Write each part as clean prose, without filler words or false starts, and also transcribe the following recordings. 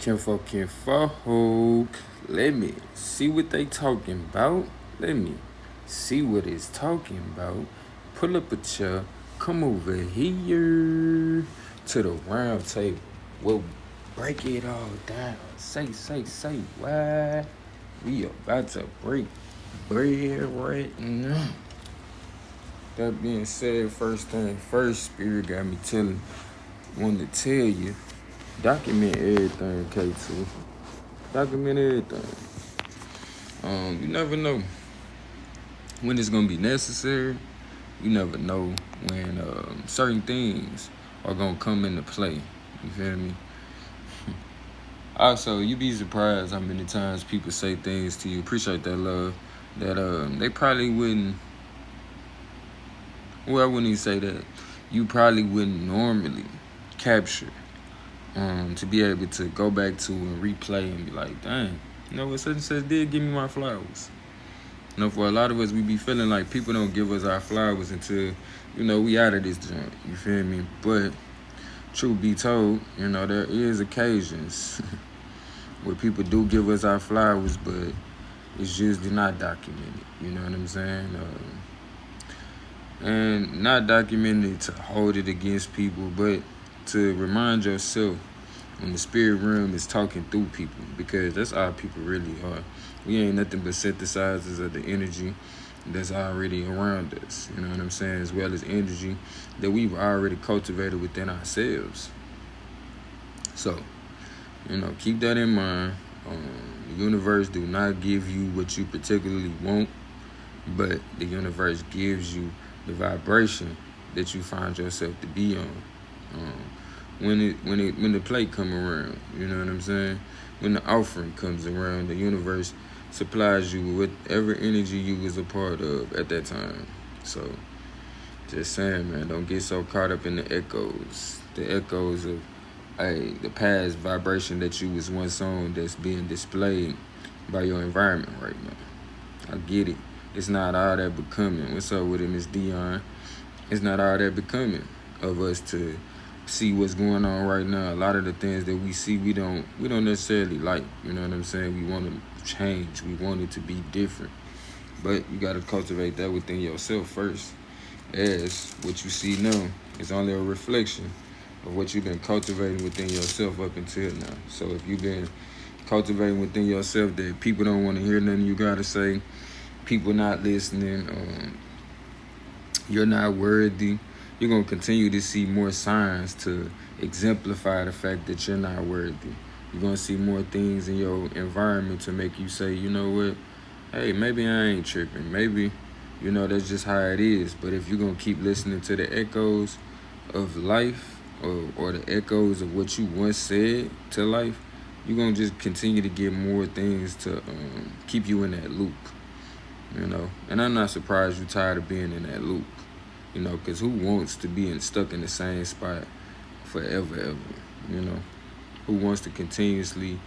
Kinfolk, let me see what they talking about. Let me see what it's talking about. Pull up a chair, come over here to the round table. We'll break it all down. Say what? We about to break bread right now. That being said, first thing first, Spirit got me wanted to tell you, document everything, K2. Document everything. You never know when it's gonna be necessary. You never know when certain things are gonna come into play. You feel me? Also, you be surprised how many times people say things to you. Appreciate that love. That they probably wouldn't. Well, I wouldn't even say that. You probably wouldn't normally capture. To be able to go back to and replay and be like, dang, you know what such and such did give me my flowers. You know, for a lot of us, we be feeling like people don't give us our flowers until, we out of this joint. You feel me? But truth be told, there is occasions where people do give us our flowers, but it's usually not documented. You know what I'm saying? And not documented to hold it against people, but to remind yourself when the spirit realm is talking through people, because that's all people really are. We ain't nothing but synthesizers of the energy that's already around us, you know what I'm saying, as well as energy that we've already cultivated within ourselves. So, keep that in mind. The universe do not give you what you particularly want, but the universe gives you the vibration that you find yourself to be on. When the plate come around, you know what I'm saying? When the offering comes around, the universe supplies you with whatever energy you was a part of at that time. So, just saying, man, don't get so caught up in the echoes of the past vibration that you was once on that's being displayed by your environment right now. I get it. It's not all that becoming. What's up with it, Miss Dion? It's not all that becoming of us to see what's going on right now. A lot of the things that we see, we don't necessarily like. You know what I'm saying? We want to change. We want it to be different. But you got to cultivate that within yourself first. As what you see now is only a reflection of what you've been cultivating within yourself up until now. So if you've been cultivating within yourself that people don't want to hear nothing you got to say, people not listening, you're not worthy, you're going to continue to see more signs to exemplify the fact that you're not worthy. You're going to see more things in your environment to make you say, you know what, hey, maybe I ain't tripping. Maybe, that's just how it is. But if you're going to keep listening to the echoes of life or the echoes of what you once said to life, you're going to just continue to get more things to keep you in that loop. And I'm not surprised you're tired of being in that loop, because who wants to be stuck in the same spot forever, Who wants to continuously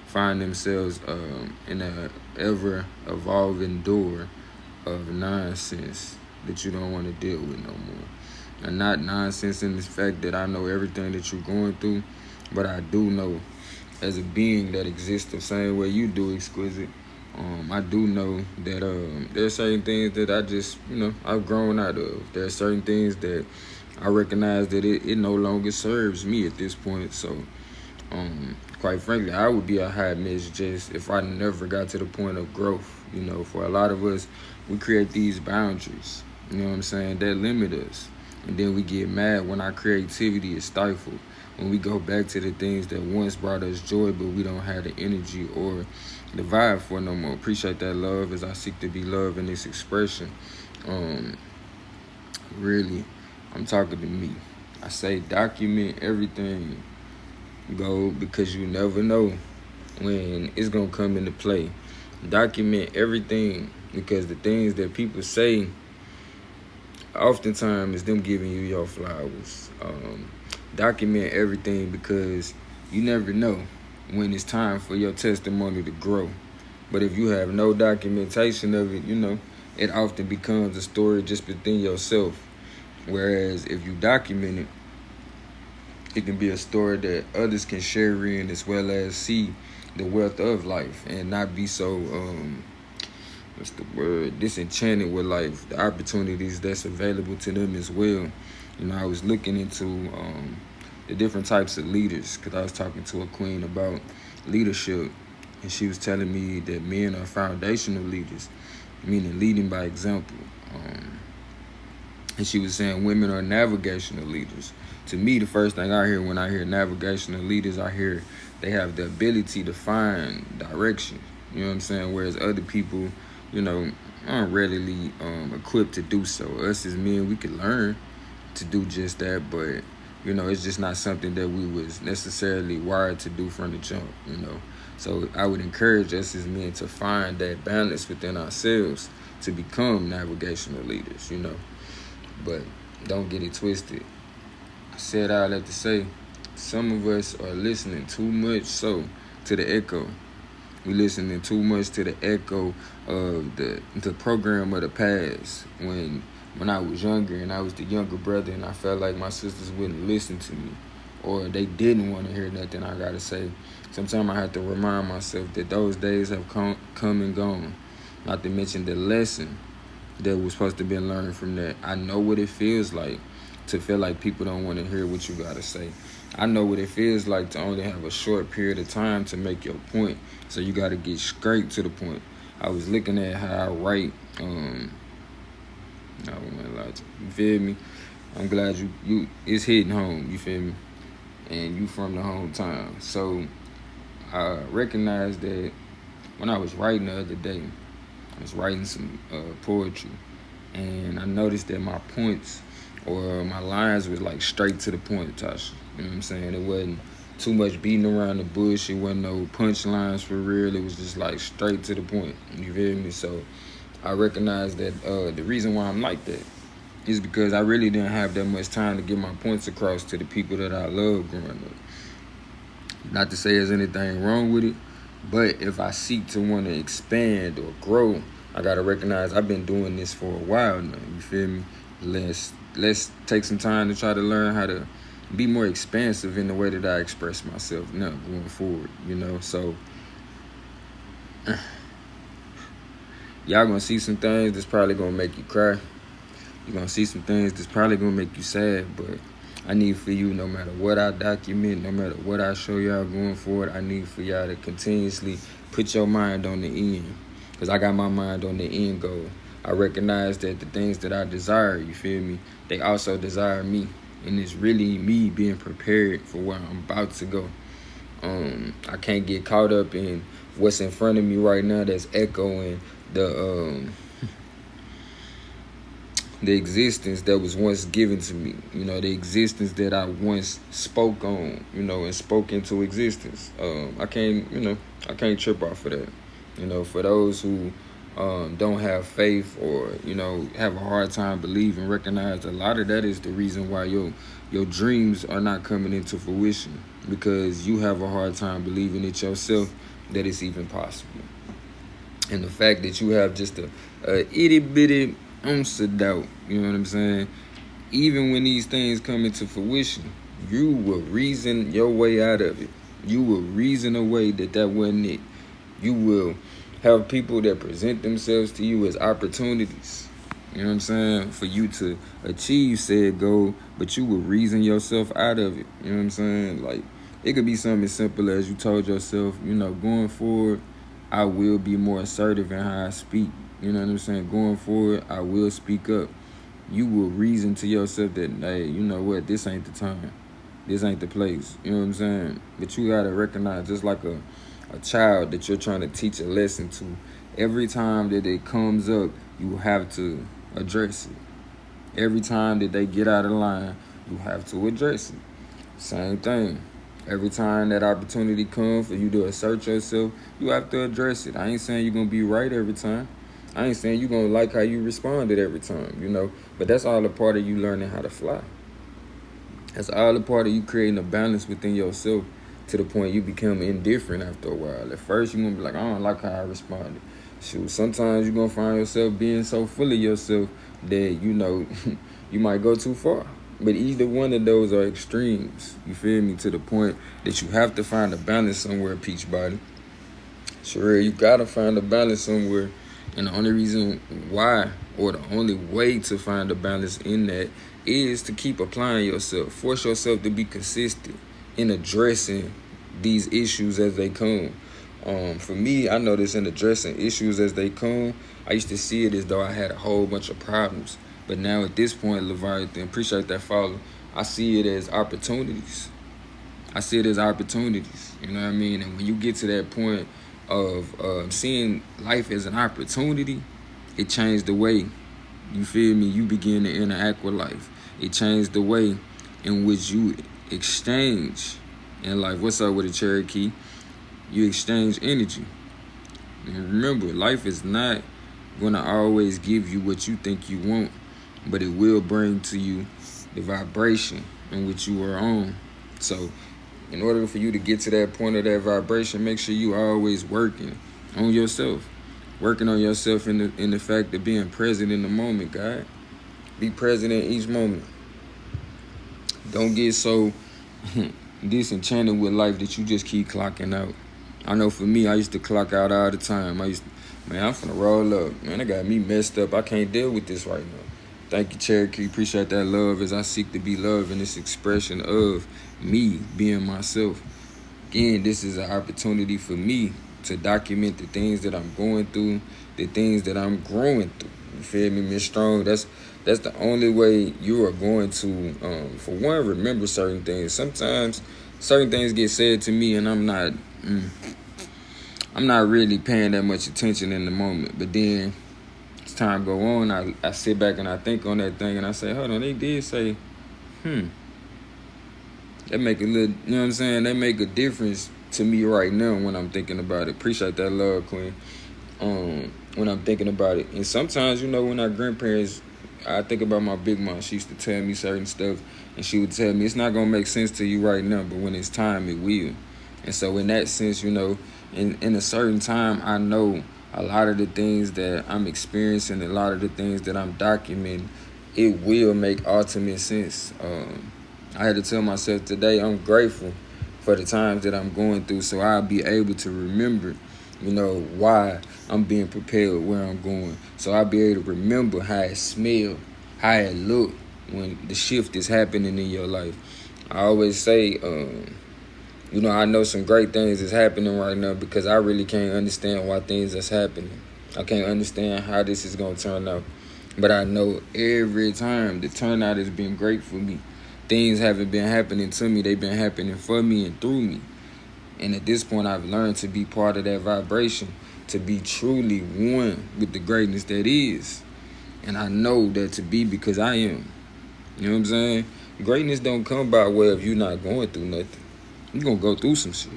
find themselves in a ever-evolving door of nonsense that you don't want to deal with no more. And not nonsense in the fact that I know everything that you're going through, but I do know as a being that exists the same way you do, Exquisite, I do know that there are certain things that I just, I've grown out of. There are certain things that I recognize that it no longer serves me at this point. So, quite frankly, I would be a hot mess just if I never got to the point of growth. For a lot of us, we create these boundaries, you know what I'm saying, that limit us. And then we get mad when our creativity is stifled. When we go back to the things that once brought us joy, but we don't have the energy or the vibe for no more. Appreciate that love as I seek to be love in this expression. Really, I'm talking to me. I say document everything, go, because you never know when it's going to come into play. Document everything, because the things that people say oftentimes is them giving you your flowers. Document everything, because you never know when it's time for your testimony to grow. But if you have no documentation of it, it often becomes a story just within yourself. Whereas if you document it, it can be a story that others can share in, as well as see the wealth of life and not be so what's the word, disenchanted with life, the opportunities that's available to them as well. I was looking into the different types of leaders, because I was talking to a queen about leadership, and she was telling me that men are foundational leaders, meaning leading by example. And she was saying women are navigational leaders. To me, the first thing I hear when I hear navigational leaders, I hear they have the ability to find direction. You know what I'm saying? Whereas other people, aren't readily equipped to do so. Us as men, we can learn to do just that, but it's just not something that we was necessarily wired to do from the jump. So I would encourage us as men to find that balance within ourselves to become navigational leaders. But don't get it twisted. I said all that to say, some of us are listening too much so to the echo. We listening too much to the echo of the program of the past. When I was younger and I was the younger brother, and I felt like my sisters wouldn't listen to me, or they didn't want to hear nothing I gotta say. Sometimes I have to remind myself that those days have come and gone. Not to mention the lesson that was supposed to be learned from that. I know what it feels like to feel like people don't want to hear what you gotta say. I know what it feels like to only have a short period of time to make your point. So you gotta get straight to the point. I was looking at how I write. I won't lie to you. You feel me? I'm glad you it's hitting home. You feel me? And you from the hometown. So I recognized that when I was writing the other day, I was writing some poetry, and I noticed that my points or my lines was like straight to the point, Tasha. You know what I'm saying? It wasn't too much beating around the bush. It wasn't no punchlines for real. It was just like straight to the point. You feel me? So I recognized that the reason why I'm like that is because I really didn't have that much time to get my points across to the people that I love growing up. Not to say there's anything wrong with it, but if I seek to want to expand or grow, I gotta recognize I've been doing this for a while now. You feel me? Let's take some time to try to learn how to be more expansive in the way that I express myself now going forward. So y'all gonna see some things that's probably gonna make you cry. You're gonna see some things that's probably gonna make you sad, but I need for you, no matter what I document, no matter what I show y'all going forward, I need for y'all to continuously put your mind on the end. Because I got my mind on the end goal. I recognize that the things that I desire, you feel me, they also desire me. And it's really me being prepared for where I'm about to go. I can't get caught up in what's in front of me right now that's echoing the existence that was once given to me, the existence that I once spoke on, and spoke into existence. I can't trip off of that. For those who don't have faith or, have a hard time believing, recognize a lot of that is the reason why your dreams are not coming into fruition, because you have a hard time believing it yourself that it's even possible. And the fact that you have just a itty bitty ounce of doubt, you know what I'm saying? Even when these things come into fruition, you will reason your way out of it. You will reason away that wasn't it. You will have people that present themselves to you as opportunities, you know what I'm saying, for you to achieve said goal, but you will reason yourself out of it, you know what I'm saying? Like, it could be something as simple as you told yourself, going forward, I will be more assertive in how I speak. You know what I'm saying? Going forward, I will speak up. You will reason to yourself that, hey, you know what? This ain't the time. This ain't the place. You know what I'm saying? But you got to recognize, just like a child that you're trying to teach a lesson to, every time that it comes up, you have to address it. Every time that they get out of line, you have to address it. Same thing. Every time that opportunity comes for you to assert yourself, you have to address it. I ain't saying you're going to be right every time. I ain't saying you're going to like how you responded every time, But that's all a part of you learning how to fly. That's all a part of you creating a balance within yourself to the point you become indifferent after a while. At first, you're going to be like, I don't like how I responded. Shoot, sometimes you're going to find yourself being so full of yourself that, you might go too far. But either one of those are extremes. You feel me? To the point that you have to find a balance somewhere, Peach Body. Sure, you gotta find a balance somewhere. And the only reason why, or the only way to find a balance in that, is to keep applying yourself. Force yourself to be consistent in addressing these issues as they come. For me, I notice in addressing issues as they come, I used to see it as though I had a whole bunch of problems. But now at this point, Leviathan, appreciate that follow. I see it as opportunities. I see it as opportunities. You know what I mean? And when you get to that point of seeing life as an opportunity, it changed the way, you feel me, you begin to interact with life. It changed the way in which you exchange in life. What's up with a Cherokee? You exchange energy. And remember, life is not going to always give you what you think you want, but it will bring to you the vibration in which you are on. So in order for you to get to that point of that vibration, make sure you are always working on yourself. Working on yourself in the fact of being present in the moment, God. Be present in each moment. Don't get so disenchanted with life that you just keep clocking out. I know for me, I used to clock out all the time. Man, I'm finna roll up. Man, that got me messed up. I can't deal with this right now. Thank you, Cherokee. Appreciate that love as I seek to be loved in this expression of me being myself. Again, this is an opportunity for me to document the things that I'm going through, the things that I'm growing through. You feel me, Miss Strong? That's the only way you are going to, for one, remember certain things. Sometimes certain things get said to me and I'm not really paying that much attention in the moment. But then as time go on, I sit back and I think on that thing and I say, hold on, they did say, that make a little, you know what I'm saying? That make a difference to me right now when I'm thinking about it. Appreciate that love, Queen. When I'm thinking about it. And sometimes, you know, when our grandparents, I think about my big mom. She used to tell me certain stuff, and she would tell me, it's not going to make sense to you right now, but when it's time, it will. And so in that sense, you know, in a certain time, I know a lot of the things that I'm experiencing, a lot of the things that I'm documenting, it will make ultimate sense. I had to tell myself today, I'm grateful for the times that I'm going through, so I'll be able to remember, you know, why I'm being prepared where I'm going. So I'll be able to remember how it smelled, how it looked when the shift is happening in your life. I always say, you know, I know some great things is happening right now because I really can't understand why things is happening. I can't understand how this is going to turn out. But I know every time the turnout has been great for me. Things haven't been happening to me. They've been happening for me and through me. And at this point, I've learned to be part of that vibration, to be truly one with the greatness that is. And I know that to be because I am. You know what I'm saying? Greatness don't come by way of you not going through nothing. You're going to go through some shit.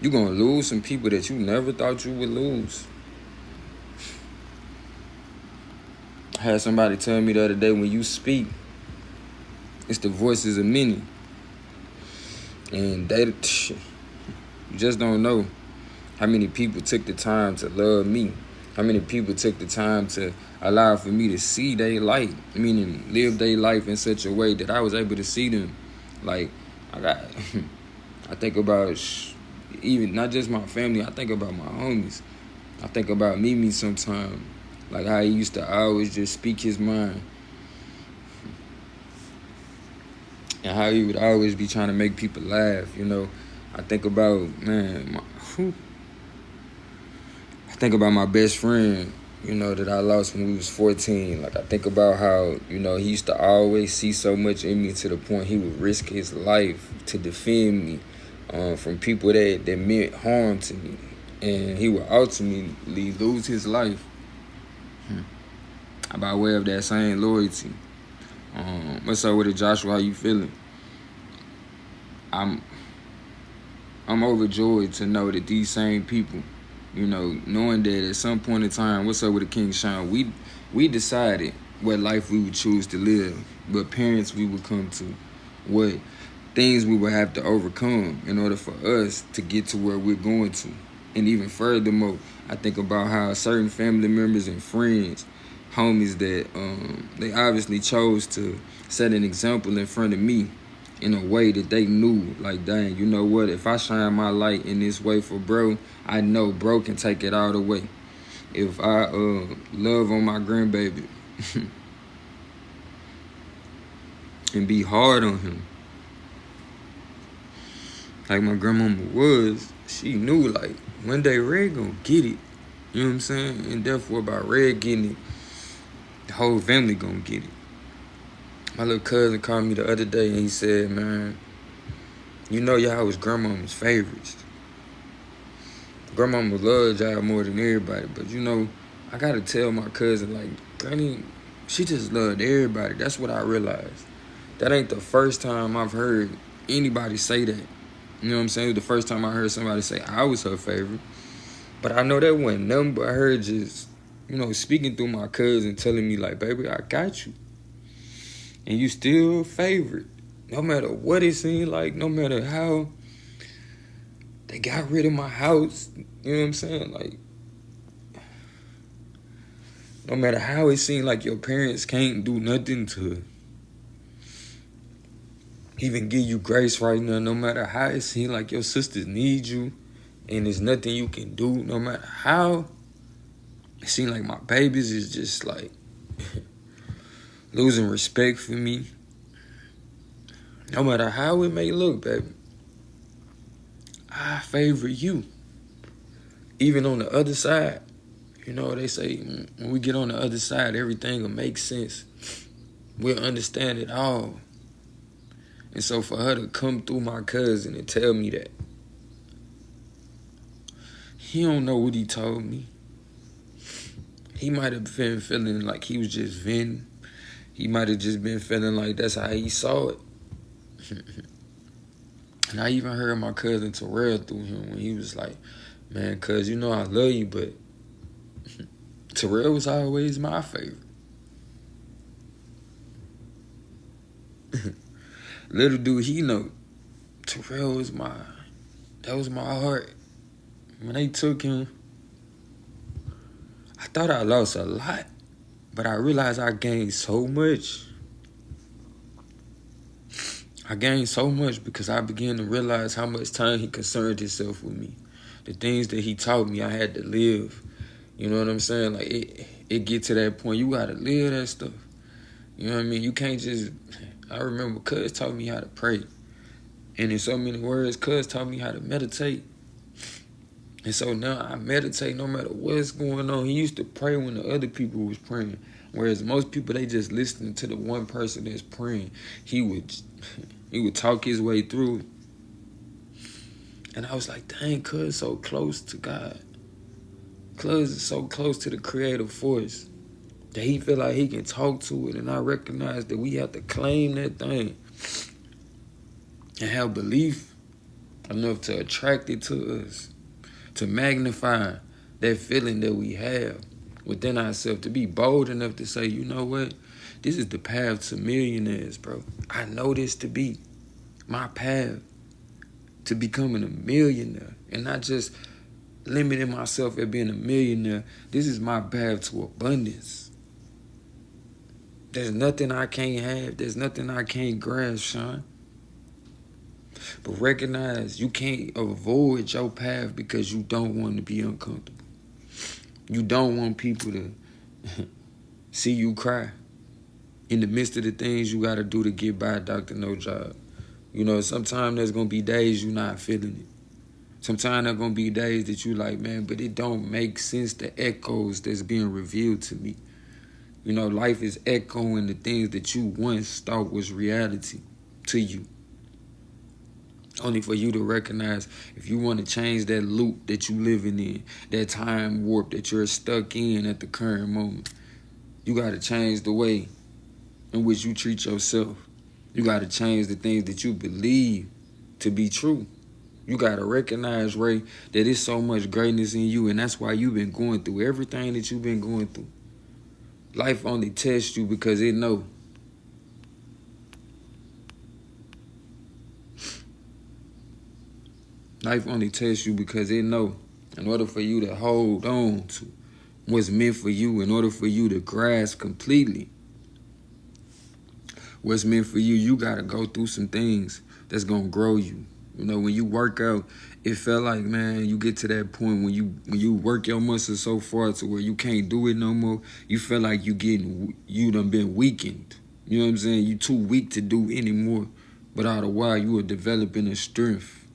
You're going to lose some people that you never thought you would lose. I had somebody tell me the other day, when you speak, it's the voices of many. And they, you just don't know how many people took the time to love me. How many people took the time to allow for me to see their light, meaning live their life in such a way that I was able to see them. Like, I think about even not just my family, I think about my homies. I think about Mimi sometimes, like how he used to always just speak his mind. And how he would always be trying to make people laugh, you know. I think about, man, I think about my best friend, you know, that I lost when we was 14. Like, I think about how, you know, he used to always see so much in me to the point he would risk his life to defend me from people that meant harm to me. And he would ultimately lose his life by way of that same loyalty. What's up with it, Joshua? How you feeling? I'm overjoyed to know that these same people, you know, knowing that at some point in time, what's up with the King Sean? We decided what life we would choose to live, what parents we would come to, what things we would have to overcome in order for us to get to where we're going to. And even furthermore, I think about how certain family members and friends homies that they obviously chose to set an example in front of me in a way that they knew, like, dang, you know what? If I shine my light in this way for bro, I know bro can take it all the way. If I love on my grandbaby and be hard on him, like my grandmama was, she knew, like, one day Red gonna get it. You know what I'm saying? And therefore, by Red getting it, the whole family gonna get it. My little cousin called me the other day and he said, man, you know y'all was grandmama's favorites. Grandmama loved y'all more than everybody, but you know, I gotta tell my cousin, like, Granny, she just loved everybody. That's what I realized. That ain't the first time I've heard anybody say that. You know what I'm saying? It was the first time I heard somebody say I was her favorite. But I know that wasn't nothing but her just, you know, speaking through my cousin, telling me, like, baby, I got you. And you still favorite. No matter what it seemed like, no matter how they got rid of my house, you know what I'm saying? Like, no matter how it seemed like your parents can't do nothing to even give you grace right now, no matter how it seemed like your sisters need you and there's nothing you can do, no matter how it seemed like my babies is just like losing respect for me. No matter how it may look, baby, I favor you. Even on the other side, you know, they say when we get on the other side, everything will make sense. We'll understand it all. And so for her to come through my cousin and tell me that, he don't know what he told me. He might have been feeling like he was just venting. He might have just been feeling like that's how he saw it. And I even heard my cousin Terrell through him when he was like, man, cuz, you know I love you, but Terrell was always my favorite. Little dude, he know Terrell was that was my heart. When they took him, I thought I lost a lot, but I realized I gained so much. I gained so much because I began to realize how much time he concerned himself with me. The things that he taught me I had to live. You know what I'm saying? Like, it get to that point, you gotta live that stuff. You know what I mean? You can't just, I remember Cuz taught me how to pray. And in so many words, Cuz taught me how to meditate. And so now I meditate no matter what's going on. He used to pray when the other people was praying. Whereas most people, they just listening to the one person that's praying. He would talk his way through it. And I was like, dang, Cuz so close to God. Cuz is so close to the creative force that he feel like he can talk to it. And I recognize that we have to claim that thing and have belief enough to attract it to us, to magnify that feeling that we have within ourselves, to be bold enough to say, you know what? This is the path to millionaires, bro. I know this to be my path to becoming a millionaire, and not just limiting myself at being a millionaire. This is my path to abundance. There's nothing I can't have. There's nothing I can't grasp, Sean. But recognize you can't avoid your path because you don't want to be uncomfortable. You don't want people to see you cry in the midst of the things you got to do to get by, Dr. No Job. You know, sometimes there's going to be days you're not feeling it. Sometimes there's going to be days that you like, man, but it don't make sense, the echoes that's being revealed to me. You know, life is echoing the things that you once thought was reality to you. Only for you to recognize, if you want to change that loop that you living in, that time warp that you're stuck in at the current moment, you got to change the way in which you treat yourself. You got to change the things that you believe to be true. You got to recognize, Ray, that there's so much greatness in you, and that's why you've been going through everything that you've been going through. Life only tests you because it know. Life only tests you because it know. In order for you to hold on to what's meant for you in order for you to grasp completely what's meant for you, you got to go through some things that's going to grow you. You know, when you work out, it felt like, man, you get to that point when you work your muscles so far to where you can't do it no more, you feel like you done been weakened. You know what I'm saying? You too weak to do anymore. But all the while, you are developing a strength.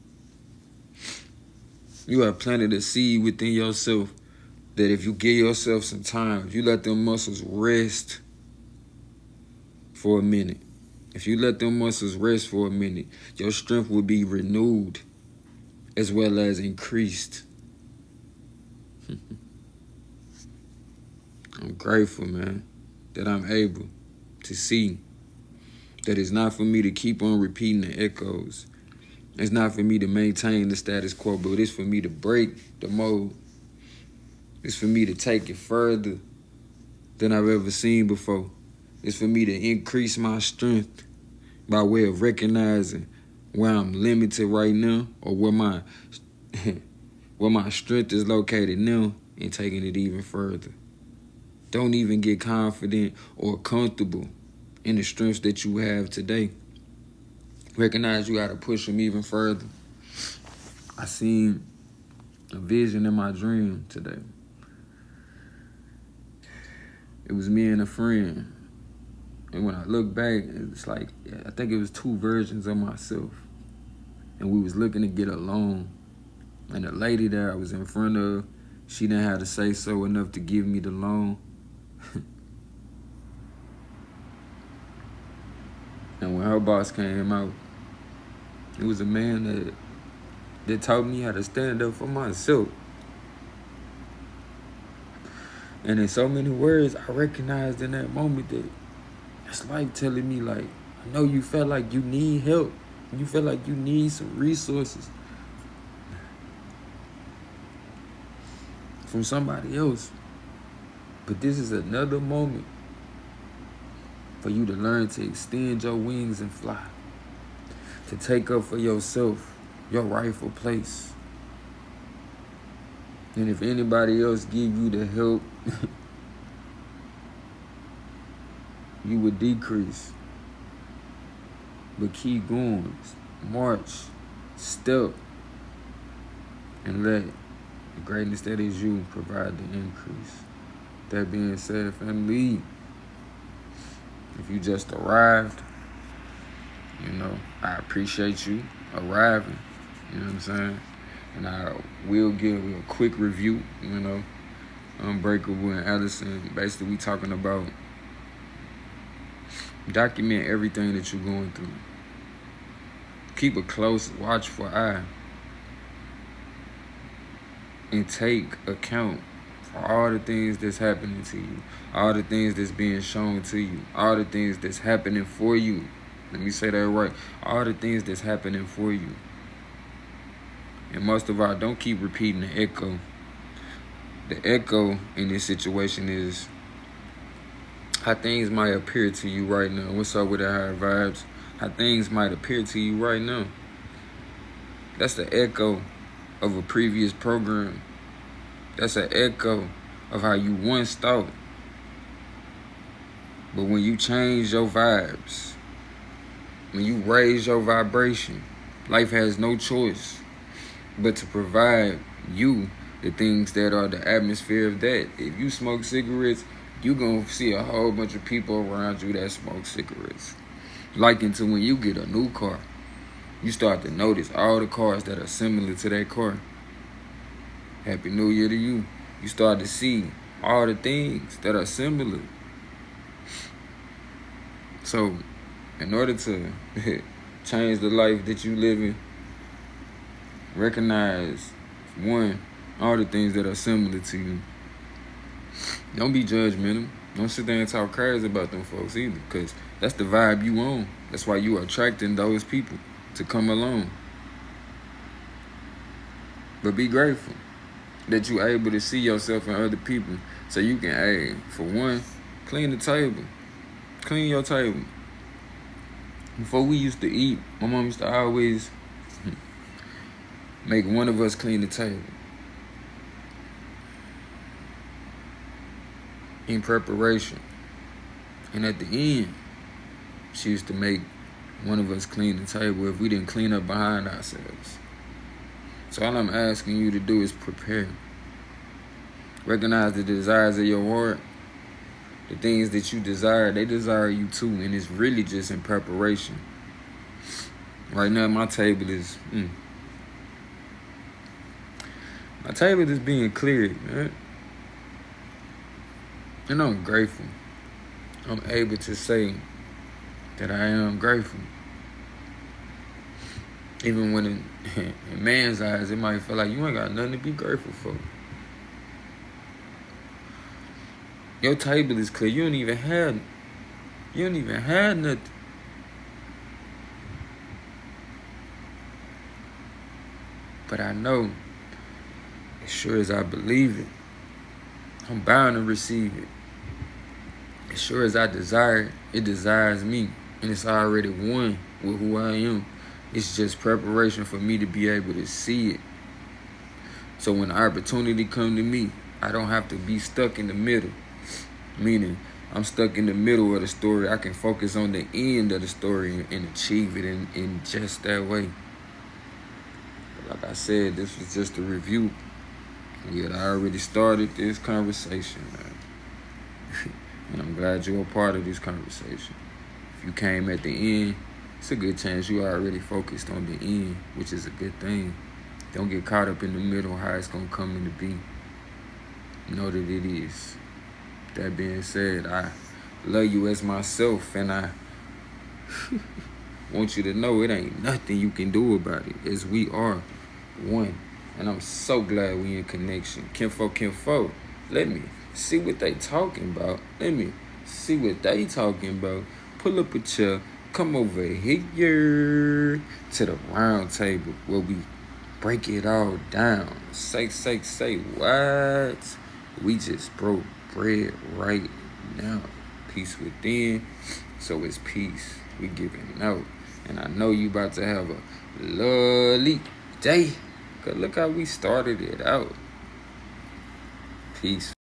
You have planted a seed within yourself that if you give yourself some time, if you let them muscles rest for a minute, if you let them muscles rest for a minute, your strength will be renewed as well as increased. I'm grateful, man, that I'm able to see that it's not for me to keep on repeating the echoes. It's not for me to maintain the status quo, but it's for me to break the mold. It's for me to take it further than I've ever seen before. It's for me to increase my strength by way of recognizing where I'm limited right now or where my strength is located now and taking it even further. Don't even get confident or comfortable in the strengths that you have today. Recognize you got to push them even further. I seen a vision in my dream today. It was me and a friend. And when I look back, it's like, I think it was two versions of myself. And we was looking to get a loan. And the lady that I was in front of, she didn't have to say so enough to give me the loan. And when her boss came out, it was a man that taught me how to stand up for myself. And in so many words, I recognized in that moment that it's life telling me, like, I know you felt like you need help. You feel like you need some resources from somebody else. But this is another moment for you to learn to extend your wings and fly. To take up for yourself your rightful place. And if anybody else give you the help, you would decrease. But keep going. March. Step. And let the greatness that is you provide the increase. That being said, family, if you just arrived, you know, I appreciate you arriving. You know what I'm saying? And I will give a quick review, you know. Unbreakable and Allison, basically we talking about document everything that you're going through. Keep a close, watchful eye. And take account for all the things that's happening to you. All the things that's being shown to you. All the things that's happening for you. Let me say that right. All the things that's happening for you. And most of all, don't keep repeating the echo. The echo in this situation is how things might appear to you right now. What's up with the higher vibes? How things might appear to you right now. That's the echo of a previous program. That's an echo of how you once thought. But when you change your vibes, when you raise your vibration, life has no choice but to provide you the things that are the atmosphere of that. If you smoke cigarettes, you're going to see a whole bunch of people around you that smoke cigarettes. Like until when you get a new car, you start to notice all the cars that are similar to that car. Happy New Year to you. You start to see all the things that are similar. So, in order to change the life that you live in, recognize, one, all the things that are similar to you. Don't be judgmental. Don't sit there and talk crazy about them folks either, because that's the vibe you on. That's why you are attracting those people to come along. But be grateful that you're able to see yourself in other people so you can, hey, for one, clean the table. Clean your table. Before we used to eat, my mom used to always make one of us clean the table. in preparation. And at the end, she used to make one of us clean the table if we didn't clean up behind ourselves. So all I'm asking you to do is prepare. Recognize the desires of your heart. The things that you desire, they desire you too. And it's really just in preparation. Right now, my table is... my table is being cleared, man. And I'm grateful. I'm able to say that I am grateful. Even when in man's eyes, it might feel like you ain't got nothing to be grateful for. Your table is clear. You don't even have nothing. But I know, as sure as I believe it, I'm bound to receive it. As sure as I desire it, it desires me. And it's already one with who I am. It's just preparation for me to be able to see it. So when the opportunity comes to me, I don't have to be stuck in the middle. Meaning, I'm stuck in the middle of the story. I can focus on the end of the story and achieve it in just that way. But like I said, this was just a review. We had already started this conversation, man. And I'm glad you're a part of this conversation. If you came at the end, it's a good chance you already focused on the end, which is a good thing. Don't get caught up in the middle, how it's going to come into be. Know that it is. That being said, I love you as myself, and I want you to know it ain't nothing you can do about it, as we are one. And I'm so glad we in connection. Kinfolk, let me see what they talking about. Pull up a chair, come over here to the round table where we break it all down. Say what? We just broke bread right now. Peace within, so it's peace. We giving out. And I know you about to have a lovely day. Cause look how we started it out. Peace.